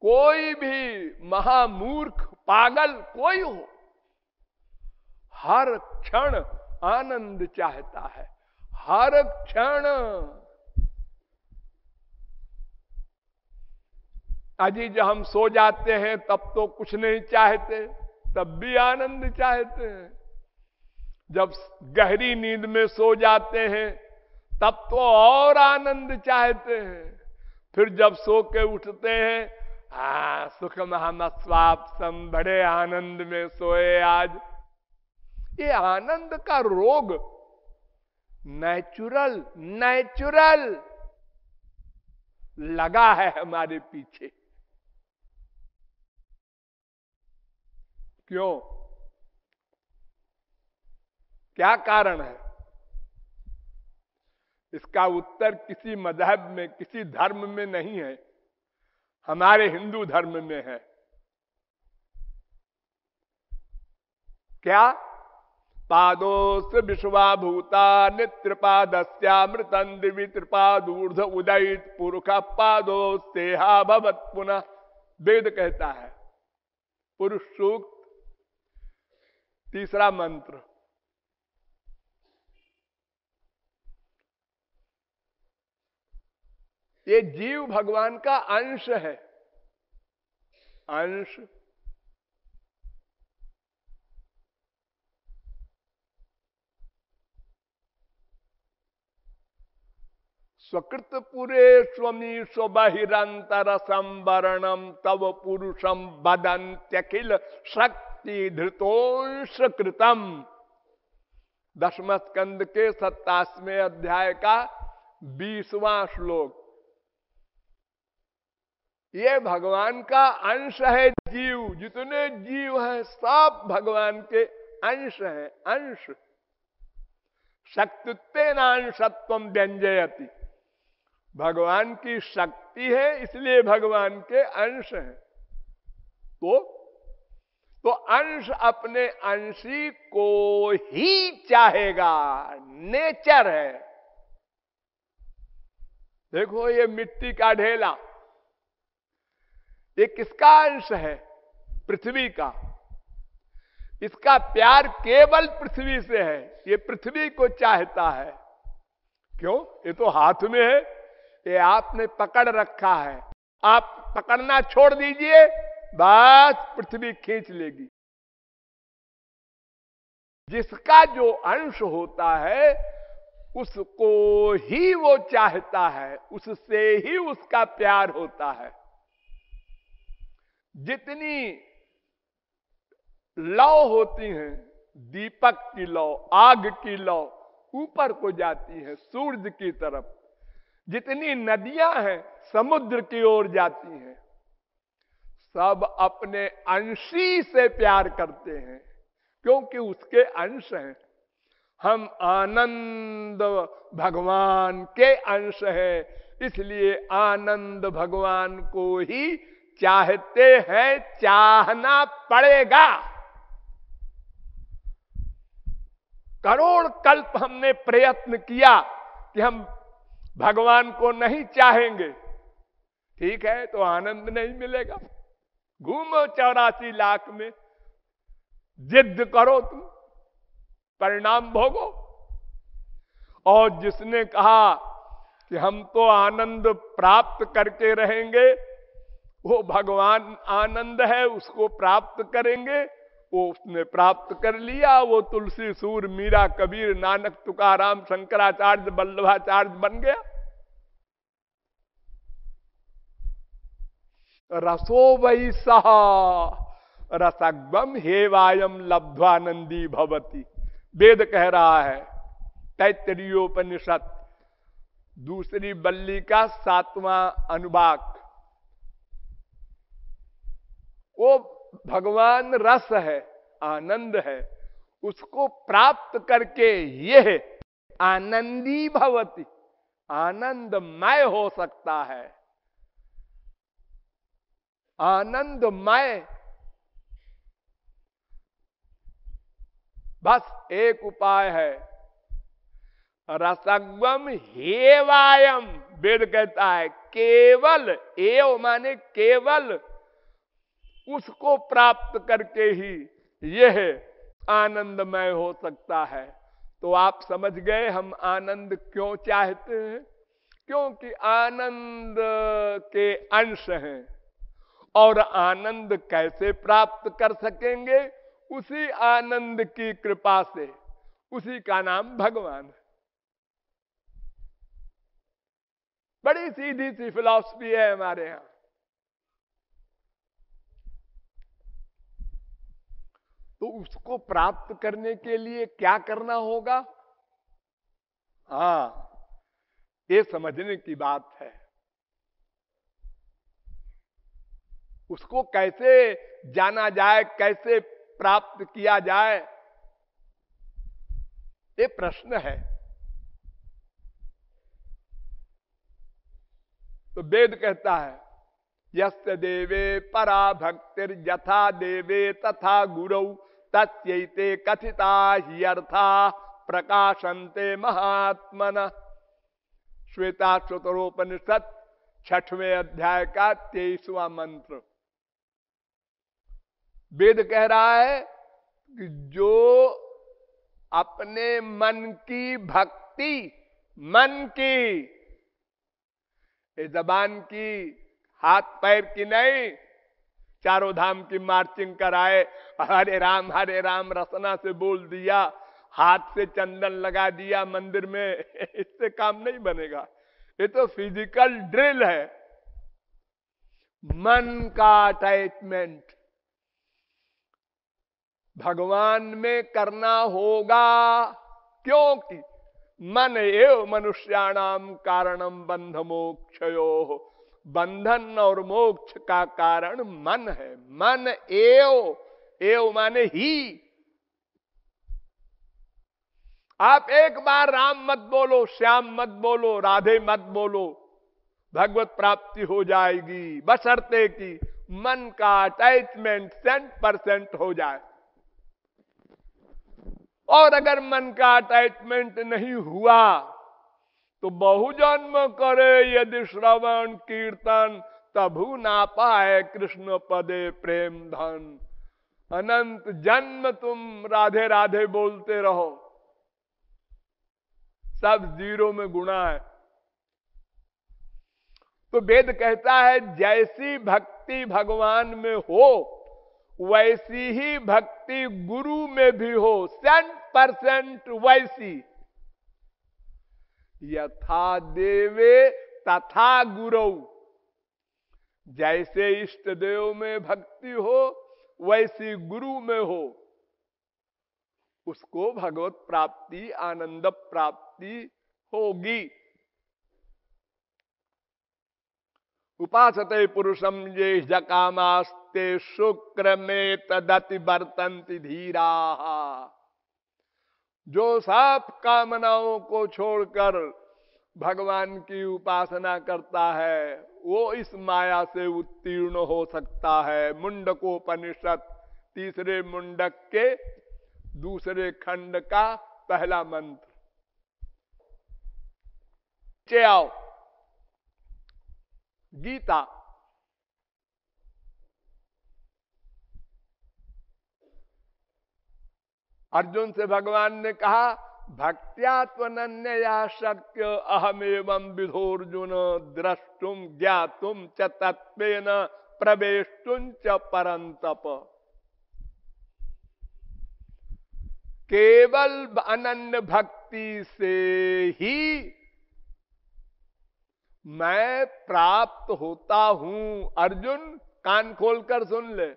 कोई भी महामूर्ख पागल कोई हो, हर क्षण आनंद चाहता है, हर क्षण। अजी जब हम सो जाते हैं तब तो कुछ नहीं चाहते, तब भी आनंद चाहते हैं। जब गहरी नींद में सो जाते हैं तब तो और आनंद चाहते हैं। फिर जब सो के उठते हैं, सुखम हम स्वाप्सम, बड़े आनंद में सोए आज। ये आनंद का रोग नेचुरल लगा है हमारे पीछे। क्यों? क्या कारण है? इसका उत्तर किसी मजहब में, किसी धर्म में नहीं है, हमारे हिंदू धर्म में है। क्या? पादोस विश्वाभूता नित्रपादस्यामृतं दिवि त्रिपादूर्ध उदयित पुरुष पादोस्तेहा भवत पुनः। वेद कहता है, पुरुष सूक्त 3 मंत्र। ये जीव भगवान का अंश है, अंश। स्वकृत पुरे स्वमी स्वबहिरंतर संवरणम तव पुरुषम बदंत्यखिल शक्ति धृतोंश कृतम। 10वें स्कंद के 27वें अध्याय का 20वां श्लोक। ये भगवान का अंश है जीव। जितने जीव हैं सब भगवान के अंश हैं, अंश। शक्तित्वेनांशत्वम व्यंजयति। भगवान की शक्ति है इसलिए भगवान के अंश हैं। तो अंश अपने अंशी को ही चाहेगा, नेचर है। देखो ये मिट्टी का ढेला, ये किसका अंश है? पृथ्वी का। इसका प्यार केवल पृथ्वी से है, ये पृथ्वी को चाहता है। क्यों? ये तो हाथ में है, ये आपने पकड़ रखा है। आप पकड़ना छोड़ दीजिए, बस पृथ्वी खींच लेगी। जिसका जो अंश होता है उसको ही वो चाहता है, उससे ही उसका प्यार होता है। जितनी लौ होती हैं, दीपक की लौ, आग की लौ ऊपर को जाती है सूरज की तरफ। जितनी नदियां हैं समुद्र की ओर जाती हैं। सब अपने अंशी से प्यार करते हैं क्योंकि उसके अंश हैं। हम आनंद भगवान के अंश हैं, इसलिए आनंद भगवान को ही चाहते हैं, चाहना पड़ेगा। करोड़ कल्प हमने प्रयत्न किया कि हम भगवान को नहीं चाहेंगे, ठीक है, तो आनंद नहीं मिलेगा। घूमो 84 लाख में, जिद करो तुम, परिणाम भोगो। और जिसने कहा कि हम तो आनंद प्राप्त करके रहेंगे, वो भगवान आनंद है, उसको प्राप्त करेंगे, वो उसने प्राप्त कर लिया। वो तुलसी, सूर, मीरा, कबीर, नानक, तुकाराम, शंकराचार्य, वल्लभाचार्य बन गया। रसो वै सह रसग्वम हेवायम लब्ध्वानंदी भवति। वेद कह रहा है, तैत्तरीयोपनिषद 2 बल्ली का 7वां अनुभाग। वो भगवान रस है, आनंद है, उसको प्राप्त करके यह आनंदी भवति, आनंदमय हो सकता है। आनंदमय। बस एक उपाय है, रसग्वम हेवायम। वेद कहता है केवल, एव माने केवल, उसको प्राप्त करके ही यह आनंदमय हो सकता है। तो आप समझ गए हम आनंद क्यों चाहते हैं? क्योंकि आनंद के अंश हैं। और आनंद कैसे प्राप्त कर सकेंगे? उसी आनंद की कृपा से। उसी का नाम भगवान है। बड़ी सीधी सी फिलॉसफी है हमारे यहां। तो उसको प्राप्त करने के लिए क्या करना होगा? हां, ये समझने की बात है। उसको कैसे जाना जाए, कैसे प्राप्त किया जाए, ये प्रश्न है। तो वेद कहता है यस्य देवे परा भक्तिर यथा देवे तथा गुरौ तस्यैते कथिता ह्यर्था प्रकाशन्ते महात्मन। श्वेताश्वतरोपनिषद 6वें अध्याय का 23वां मंत्र। वेद कह रहा है कि जो अपने मन की भक्ति, मन की, ये जबान की, हाथ पैर की नहीं, चारों धाम की मार्चिंग कराए, हरे राम रसना से बोल दिया, हाथ से चंदन लगा दिया मंदिर में, इससे काम नहीं बनेगा। ये तो फिजिकल ड्रिल है। मन का अटैचमेंट भगवान में करना होगा। क्योंकि मन एव मनुष्याणाम कारणम बंध मोक्षयोः। बंधन और मोक्ष का कारण मन है। मन एव माने ही। आप एक बार राम मत बोलो, श्याम मत बोलो, राधे मत बोलो, भगवत प्राप्ति हो जाएगी, बशर्ते कि मन का अटैचमेंट 100% हो जाए। और अगर मन का अटैचमेंट नहीं हुआ तो बहुजन्म करे यदि श्रवण कीर्तन, तभु ना पाए कृष्ण पदे प्रेम धन। अनंत जन्म तुम राधे राधे बोलते रहो, सब जीरो में गुणा है। तो वेद कहता है जैसी भक्ति भगवान में हो वैसी ही भक्ति गुरु में भी हो, 100% वैसी। यथा देवे तथा गुरु। जैसे इष्ट देव में भक्ति हो वैसी गुरु में हो, उसको भगवत प्राप्ति, आनंद प्राप्ति होगी। उपासते पुरुषम ये जकामास्ते शुक्र में तदति बर्तंति धीरा। जो सब कामनाओं को छोड़कर भगवान की उपासना करता है वो इस माया से उत्तीर्ण हो सकता है। मुंडकोपनिषद 3 मुंडक के 2 खंड का पहला मंत्र। नीचे आओ, गीता। अर्जुन से भगवान ने कहा भक्त्या त्वनन्यया शक्य अहमेवं विधोर्जुन द्रष्टुम ज्ञातुम च तत्वेन प्रवेष्टुम च परंतप। केवल अनन्य भक्ति से ही मैं प्राप्त होता हूं। अर्जुन कान खोलकर सुन ले।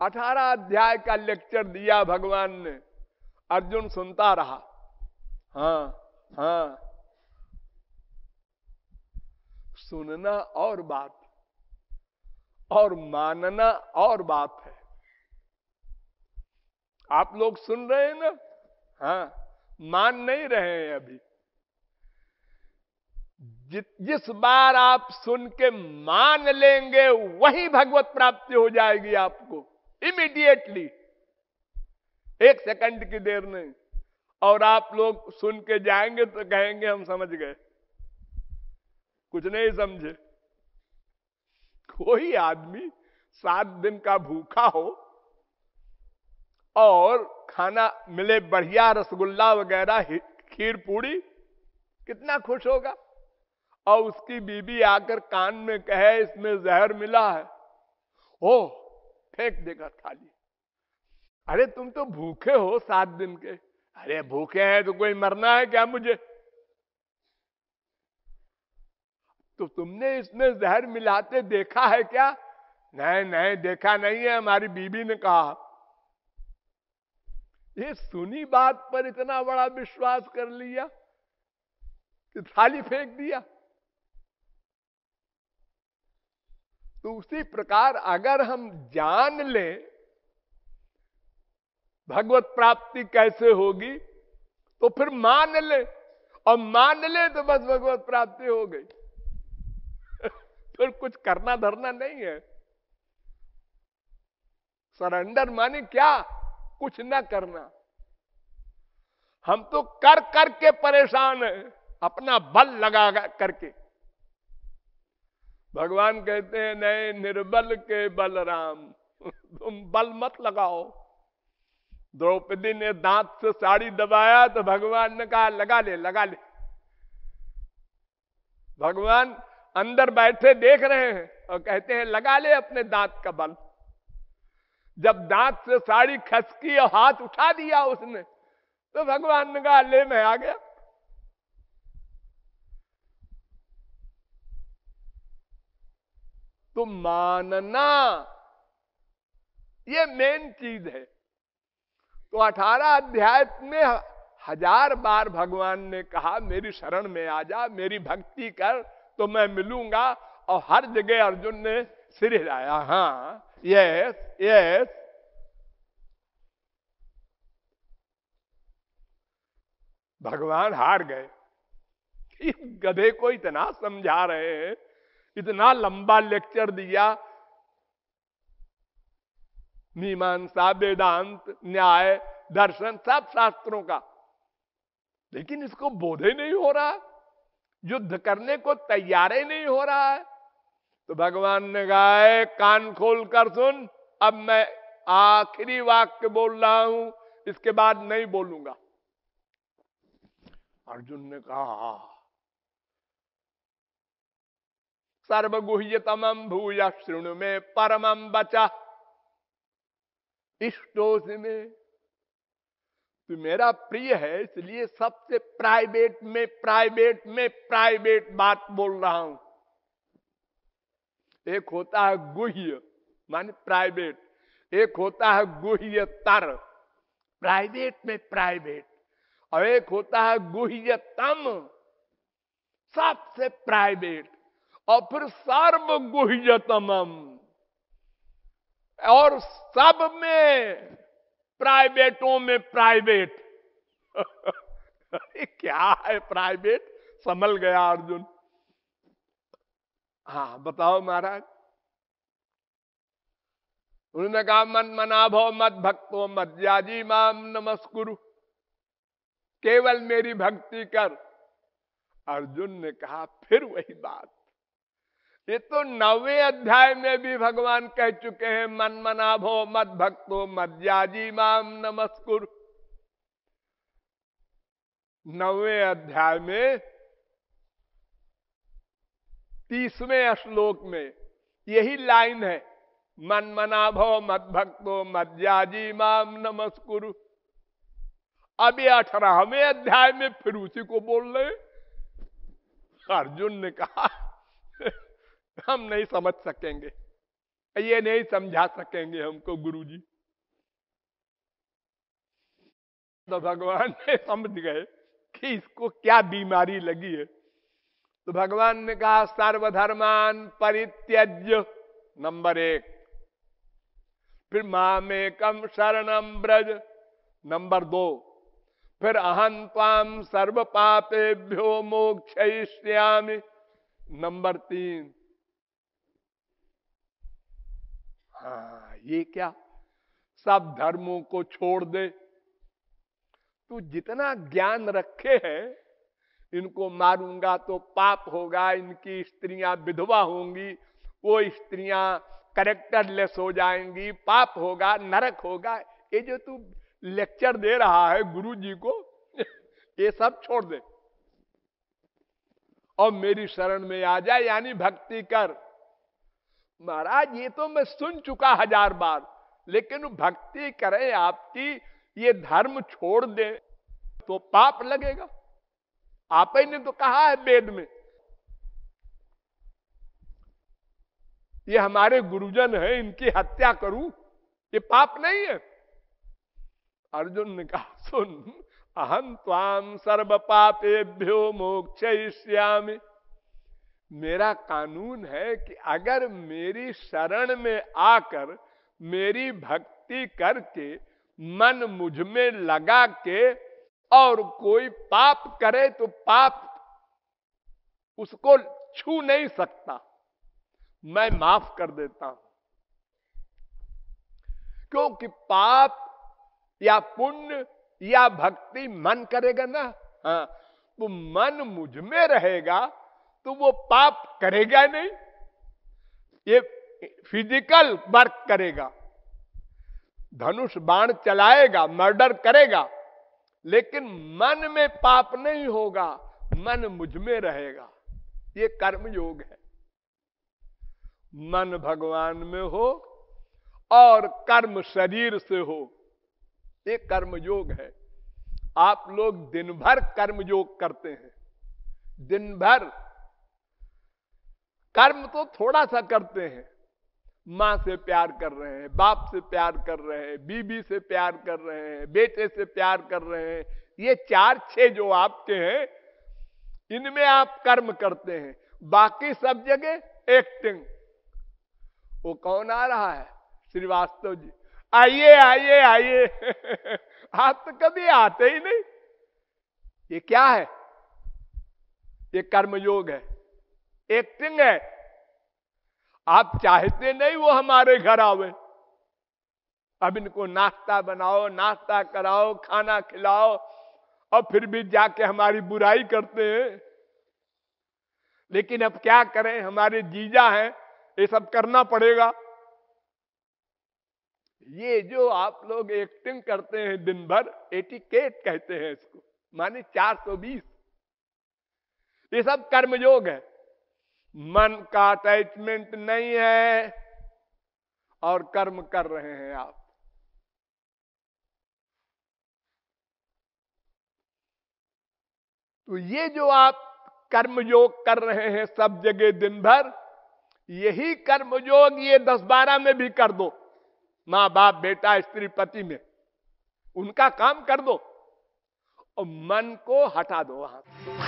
अठारह अध्याय का लेक्चर दिया भगवान ने, अर्जुन सुनता रहा। हाँ हाँ, सुनना और बात और मानना और बात है। आप लोग सुन रहे हैं ना? हाँ, मान नहीं रहे हैं अभी। जिस बार आप सुन के मान लेंगे वही भगवत प्राप्ति हो जाएगी आपको इमीडिएटली, 1 सेकंड की देर नहीं। और आप लोग सुन के जाएंगे तो कहेंगे हम समझ गए। कुछ नहीं समझे। कोई आदमी 7 दिन का भूखा हो और खाना मिले बढ़िया, रसगुल्ला वगैरह, खीर पूड़ी, कितना खुश होगा। और उसकी बीबी आकर कान में कहे इसमें जहर मिला है, ओ फेंक देगा थाली। अरे तुम तो भूखे हो 7 दिन के। अरे भूखे हैं तो कोई मरना है क्या मुझे? तो तुमने इसमें जहर मिलाते देखा है क्या? नहीं नहीं देखा नहीं है, हमारी बीबी ने कहा। ये सुनी बात पर इतना बड़ा विश्वास कर लिया कि थाली फेंक दिया। तो उसी प्रकार अगर हम जान लें भगवत प्राप्ति कैसे होगी, तो फिर मान ले, और मान ले तो बस भगवत प्राप्ति हो गई। फिर कुछ करना धरना नहीं है। सरेंडर माने क्या? कुछ ना करना। हम तो कर करके परेशान हैं, अपना बल लगा करके। भगवान कहते हैं नहीं, निर्बल के बलराम, तुम बल मत लगाओ। द्रौपदी ने दांत से साड़ी दबाया तो भगवान ने कहा लगा ले लगा ले। भगवान अंदर बैठे देख रहे हैं और कहते हैं लगा ले अपने दांत का बल। जब दांत से साड़ी खसकी और हाथ उठा दिया उसने, तो भगवान ने कहा ले मैं आ गया। तो मानना ये मेन चीज है। तो 18 अध्याय में 1000 बार भगवान ने कहा मेरी शरण में आ जा, मेरी भक्ति कर तो मैं मिलूंगा। और हर जगह अर्जुन ने सिर हिलाया, हाँ यस यस। भगवान हार गए। इस गधे को इतना समझा रहे हैं, इतना लंबा लेक्चर दिया, मीमांसा, वेदांत, न्याय, दर्शन, सब शास्त्रों का, लेकिन इसको बोध ही नहीं हो रहा, युद्ध करने को तैयार ही नहीं हो रहा है। तो भगवान ने कहा कान खोल कर सुन, अब मैं आखिरी वाक्य बोल रहा हूं, इसके बाद नहीं बोलूंगा। अर्जुन ने कहा सर्वगुह्यतमं भूय शृणु में परमं वचा इष्टोसि में। तू मेरा प्रिय है, इसलिए सबसे प्राइवेट में बात बोल रहा हूं। एक होता है गुह्य माने प्राइवेट, एक होता है गुह्यतर प्राइवेट में प्राइवेट, और एक होता है गुह्यतम सबसे प्राइवेट, और फिर सर्व गुह्यतमम, और सब में प्राइवेटों में प्राइवेट। क्या है प्राइवेट? समझ गया अर्जुन। हाँ बताओ महाराज। उन्होंने कहा मन मना भव मत भक्तो मत याजी माम नमस्कुरु, केवल मेरी भक्ति कर। अर्जुन ने कहा फिर वही बात, ये तो 9वें अध्याय में भी भगवान कह चुके हैं मन मना भव मत भक्तो मत याजी माम नमस्कुरु। 9वें अध्याय में 30वें श्लोक में यही लाइन है, मन मना भव मत भक्तो मत याजी माम नमस्कुरु। अब ये 18वें अध्याय में फिर उसी को बोल रहे। अर्जुन ने कहा हम नहीं समझ सकेंगे, ये नहीं समझा सकेंगे हमको गुरुजी। तो भगवान ने समझ गए कि इसको क्या बीमारी लगी है। तो भगवान ने कहा सर्वधर्मान परित्यज्य, नंबर 1। फिर मामेकम शरणम ब्रज, नंबर 2। फिर अहं त्वाम सर्व पापेभ्यो मोक्षयिष्यामि, नंबर 3। हाँ ये क्या, सब धर्मों को छोड़ दे। तू जितना ज्ञान रखे है इनको मारूंगा तो पाप होगा, इनकी स्त्रियां विधवा होंगी, वो स्त्रियां कैरेक्टरलेस हो जाएंगी, पाप होगा, नरक होगा। ये जो तू लेक्चर दे रहा है गुरु जी को ये सब छोड़ दे और मेरी शरण में आ जाए, यानी भक्ति कर। महाराज ये तो मैं सुन चुका 1000 बार, लेकिन भक्ति करें आपकी, ये धर्म छोड़ दे तो पाप लगेगा। आप ही ने तो कहा है वेद में, ये हमारे गुरुजन हैं, इनकी हत्या करूं, ये पाप नहीं है। अर्जुन ने कहा सुन, अहं त्वाम सर्व पापेभ्यो मोक्षयिष्यामि। मेरा कानून है कि अगर मेरी शरण में आकर मेरी भक्ति करके मन मुझ में लगा के और कोई पाप करे तो पाप उसको छू नहीं सकता, मैं माफ कर देता हूं। क्योंकि पाप या पुण्य या भक्ति मन करेगा ना, हाँ, तो मन मुझ में रहेगा तो वो पाप करेगा नहीं, ये फिजिकल वर्क करेगा, धनुष बाण चलाएगा, मर्डर करेगा, लेकिन मन में पाप नहीं होगा, मन मुझ में रहेगा। ये कर्म योग है। मन भगवान में हो और कर्म शरीर से हो, ये कर्म योग है। आप लोग दिन भर कर्म योग करते हैं, दिन भर कर्म तो थोड़ा सा करते हैं, मां से प्यार कर रहे हैं, बाप से प्यार कर रहे हैं, बीबी से प्यार कर रहे हैं, बेटे से प्यार कर रहे हैं, ये 4-6 जो आपके हैं इनमें आप कर्म करते हैं। बाकी सब जगह एक्टिंग। वो कौन आ रहा है? श्रीवास्तव जी, आइए आइए आइए आप तो कभी आते ही नहीं। ये क्या है? ये कर्मयोग है, एक्टिंग है। आप चाहते नहीं वो हमारे घर आवे, अब इनको नाश्ता बनाओ, नाश्ता कराओ, खाना खिलाओ, और फिर भी जाके हमारी बुराई करते हैं। लेकिन अब क्या करें, हमारे जीजा हैं, ये सब करना पड़ेगा। ये जो आप लोग एक्टिंग करते हैं दिन भर, एटिकेट कहते हैं इसको, माने 420, ये सब कर्मयोग है। मन का अटैचमेंट नहीं है और कर्म कर रहे हैं आप। तो ये जो आप कर्मयोग कर रहे हैं सब जगह दिन भर, यही कर्मयोग ये 10-12 में भी कर दो, मां बाप बेटा स्त्री पति में, उनका काम कर दो और मन को हटा दो वहां से।